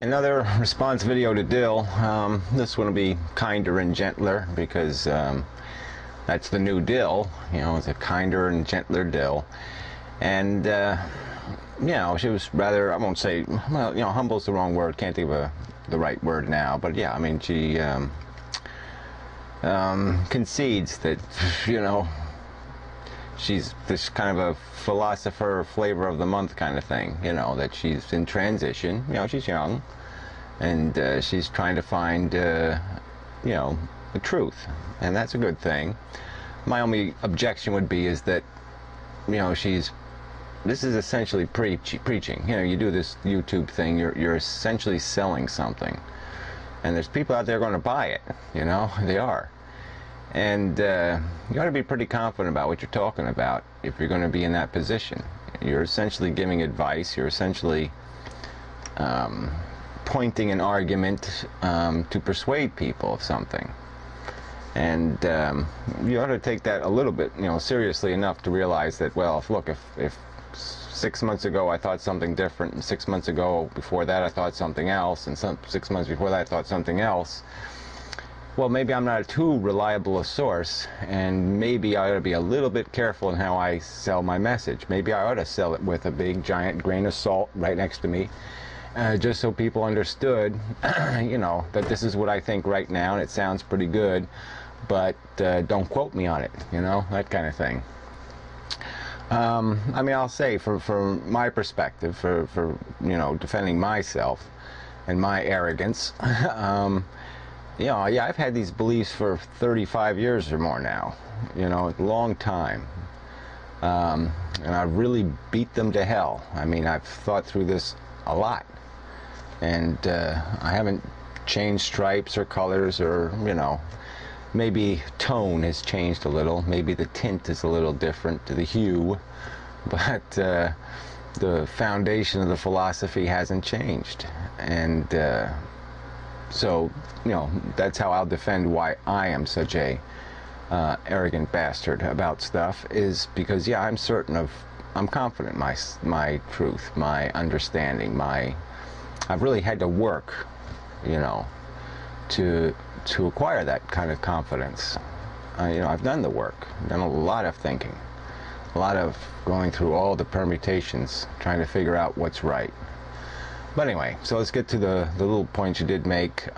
Another response video to Dill. This one will be kinder and gentler because that's the new Dill. You know, it's a kinder and gentler Dill. And, you know, she was rather, I won't say, well, you know, humble's the wrong word. Can't think of the right word now. But, yeah, I mean, she concedes that, you know, she's this kind of a philosopher, flavor of the month kind of thing, you know, that she's in transition. You know, she's young, and she's trying to find, you know, the truth, and that's a good thing. My only objection would be is that, you know, this is essentially preaching. You know, you do this YouTube thing, you're essentially selling something, and there's people out there going to buy it, you know, they are. And you got to be pretty confident about what you're talking about if you're going to be in that position. You're essentially giving advice. You're essentially pointing an argument to persuade people of something. And you ought to take that a little bit, you know, seriously enough to realize that, well, look, if 6 months ago I thought something different, and 6 months ago before that I thought something else, and 6 months before that I thought something else, well, maybe I'm not too reliable a source, and maybe I ought to be a little bit careful in how I sell my message. Maybe I ought to sell it with a big, giant grain of salt right next to me, just so people understood, you know, that this is what I think right now, and it sounds pretty good, but don't quote me on it, you know, that kind of thing. I mean, I'll say, from my perspective, for you know, defending myself and my arrogance, you know, yeah, I've had these beliefs for 35 years or more now, you know, a long time. And I've really beat them to hell. I mean, I've thought through this a lot. And I haven't changed stripes or colors or, you know, maybe tone has changed a little. Maybe the tint is a little different to the hue. But the foundation of the philosophy hasn't changed. And so, you know, that's how I'll defend why I am such a arrogant bastard about stuff, is because, yeah, I'm confident my truth, my understanding, I've really had to work, you know, to acquire that kind of confidence. You know, I've done the work, done a lot of thinking, a lot of going through all the permutations, trying to figure out what's right. But anyway, so let's get to the little points you did make.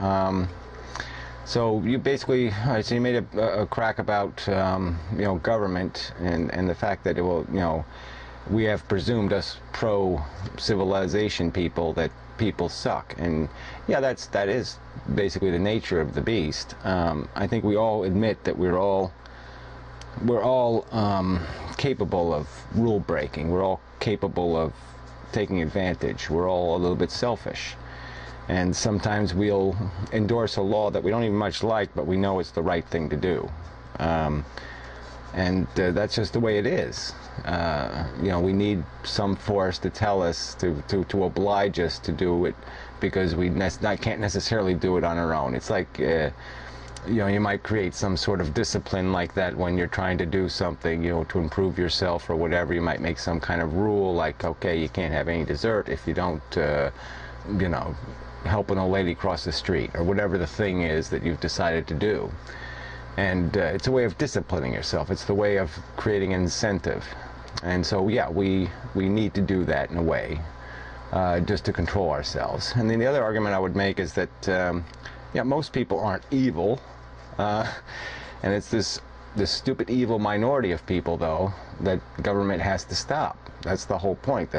So you basically, so you made a crack about, you know, government and the fact that it will, you know, we have presumed, us pro-civilization people, that people suck. And yeah, that is basically the nature of the beast. I think we all admit that we're all capable of rule breaking. We're all capable of taking advantage. We're all a little bit selfish, and sometimes we'll endorse a law that we don't even much like, but we know it's the right thing to do, and that's just the way it is. You know, we need some force to tell us, to oblige us to do it, because we can't necessarily do it on our own. It's like, you know, you might create some sort of discipline like that when you're trying to do something, you know, to improve yourself or whatever. You might make some kind of rule, like, okay, you can't have any dessert if you don't, you know, help an old lady cross the street, or whatever the thing is that you've decided to do. And it's a way of disciplining yourself. It's the way of creating an incentive. And so, yeah, we need to do that in a way, just to control ourselves. And then the other argument I would make is that, yeah, most people aren't evil, and it's this stupid evil minority of people, though, that government has to stop. That's the whole point.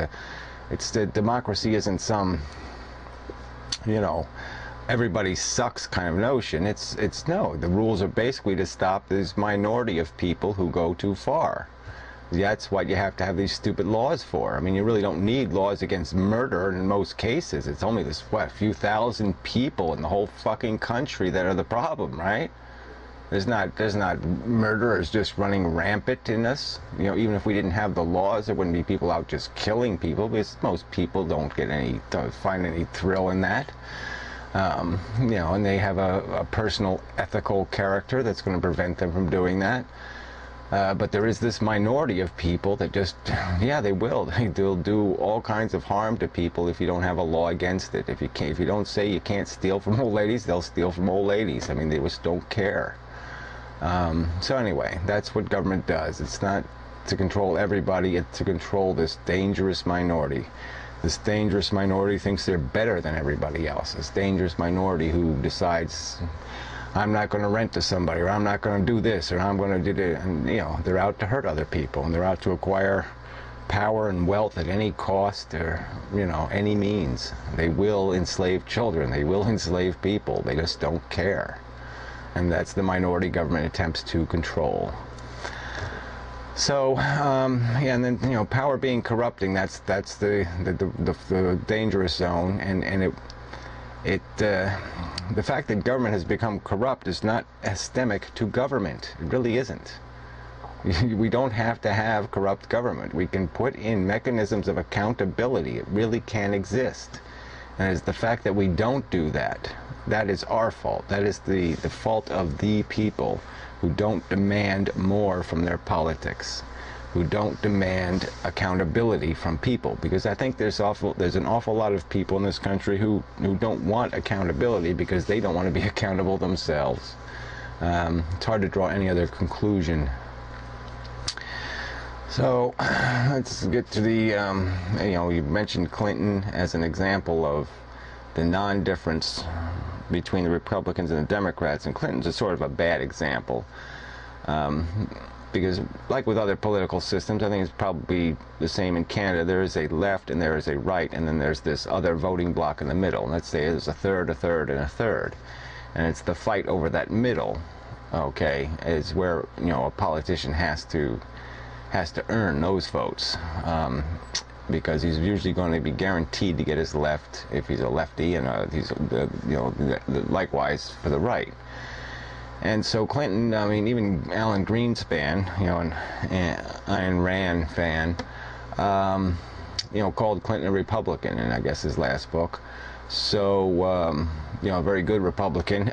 It's the democracy isn't some, you know, everybody sucks kind of notion. It's no, the rules are basically to stop this minority of people who go too far. That's what you have to have these stupid laws for. I mean, you really don't need laws against murder in most cases. It's only this, what, few thousand people in the whole fucking country that are the problem, right? There's not murderers just running rampant in us. You know, even if we didn't have the laws, there wouldn't be people out just killing people, because most people don't find any thrill in that. You know, and they have a personal ethical character that's going to prevent them from doing that. But there is this minority of people that just, yeah, they'll do all kinds of harm to people if you don't have a law against it. If you don't say you can't steal from old ladies, they'll steal from old ladies. I mean, they just don't care. So anyway, that's what government does. It's not to control everybody, it's to control this dangerous minority. This dangerous minority thinks they're better than everybody else. This dangerous minority who decides, I'm not going to rent to somebody, or I'm not going to do this, or I'm going to do that. And, you know, they're out to hurt other people, and they're out to acquire power and wealth at any cost, or, you know, any means. They will enslave children. They will enslave people. They just don't care. And that's the minority government attempts to control. So, yeah, and then, you know, power being corrupting, that's the dangerous zone, and the fact that government has become corrupt is not systemic to government. It really isn't. We don't have to have corrupt government. We can put in mechanisms of accountability. It really can exist. And it's the fact that we don't do that. That is our fault. That is the fault of the people who don't demand more from their politics, who don't demand accountability from people. Because I think there's an awful lot of people in this country who don't want accountability because they don't want to be accountable themselves. It's hard to draw any other conclusion. So let's get to the, you know, you mentioned Clinton as an example of the non-difference between the Republicans and the Democrats, and Clinton's is sort of a bad example. Because like with other political systems, I think it's probably the same in Canada. There is a left and there is a right, and then there's this other voting block in the middle. And let's say there's a third, a third, and a third. And it's the fight over that middle, okay, is where, you know, a politician has to earn those votes. Because he's usually going to be guaranteed to get his left if he's a lefty, and he's likewise for the right. And so Clinton, I mean, even Alan Greenspan, you know, an Ayn Rand fan, you know, called Clinton a Republican in, I guess, his last book. So, you know, a very good Republican.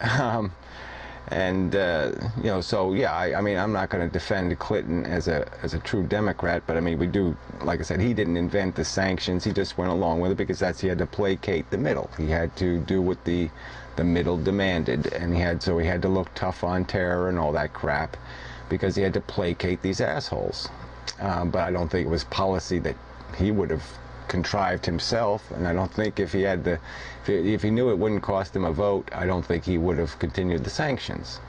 And you know, so yeah, I mean, I'm not going to defend Clinton as a true Democrat, but I mean, we do, like I said, he didn't invent the sanctions. He just went along with it because he had to placate the middle. He had to do what the middle demanded, and he had to look tough on terror and all that crap, because he had to placate these assholes. But I don't think it was policy that he would have contrived himself, and I don't think if he knew it wouldn't cost him a vote, I don't think he would have continued the sanctions.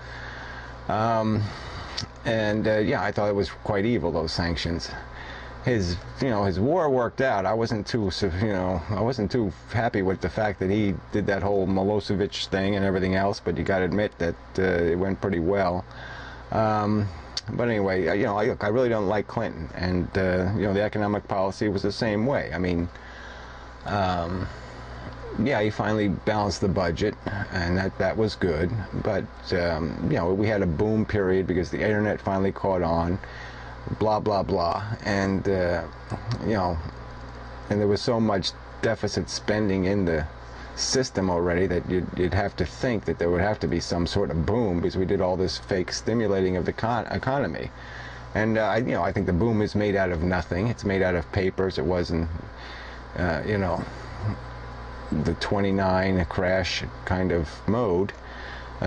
Yeah, I thought it was quite evil, those sanctions. His war worked out. I wasn't too happy with the fact that he did that whole Milosevic thing and everything else, but you got to admit that it went pretty well. But anyway, you know, I really don't like Clinton, and you know, the economic policy was the same way. I mean, yeah, he finally balanced the budget, and that was good. But you know, we had a boom period because the internet finally caught on, blah blah blah, and you know, and there was so much deficit spending in the system already that you'd have to think that there would have to be some sort of boom, because we did all this fake stimulating of the economy. And you know, I think the boom is made out of nothing. It's made out of papers. It wasn't you know, the 29 crash kind of mode. You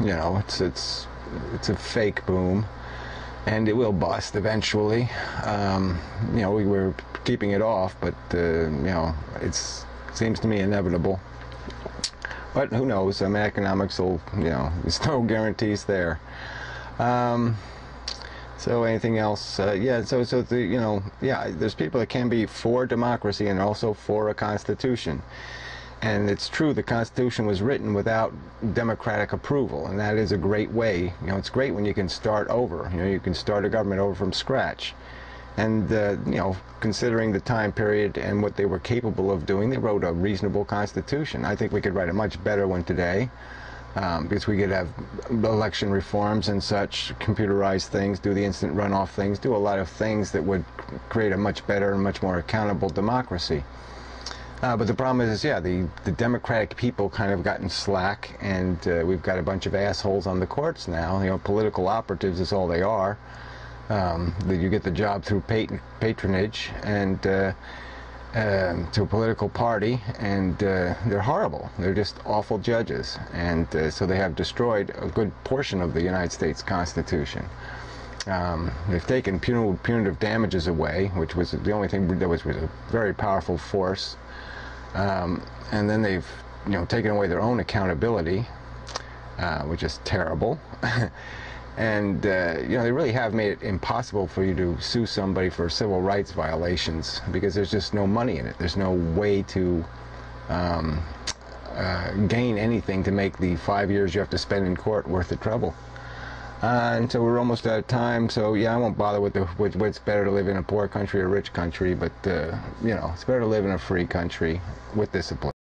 know, it's a fake boom, and it will bust eventually. You know, we were keeping it off, but you know, seems to me inevitable. But who knows? I mean, economics will, you know, there's no guarantees there. So anything else? Yeah. So the, you know, yeah, there's people that can be for democracy and also for a constitution. And it's true, the Constitution was written without democratic approval, and that is a great way. You know, it's great when you can start over. You know, you can start a government over from scratch. And, you know, considering the time period and what they were capable of doing, they wrote a reasonable constitution. I think we could write a much better one today, because we could have election reforms and such, computerized things, do the instant runoff things, do a lot of things that would create a much better and much more accountable democracy. But the problem is, yeah, the democratic people kind of gotten slack, and we've got a bunch of assholes on the courts now. You know, political operatives is all they are. That you get the job through patronage and to a political party, and they're horrible. They're just awful judges, and so they have destroyed a good portion of the United States Constitution. They've taken punitive damages away, which was the only thing that was a very powerful force. And then they've, taken away their own accountability, which is terrible. And they really have made it impossible for you to sue somebody for civil rights violations, because there's just no money in it. There's no way to gain anything to make the 5 years you have to spend in court worth the trouble. And so we're almost out of time, so yeah, I won't bother with what's better to live in a poor country or a rich country, but it's better to live in a free country with discipline.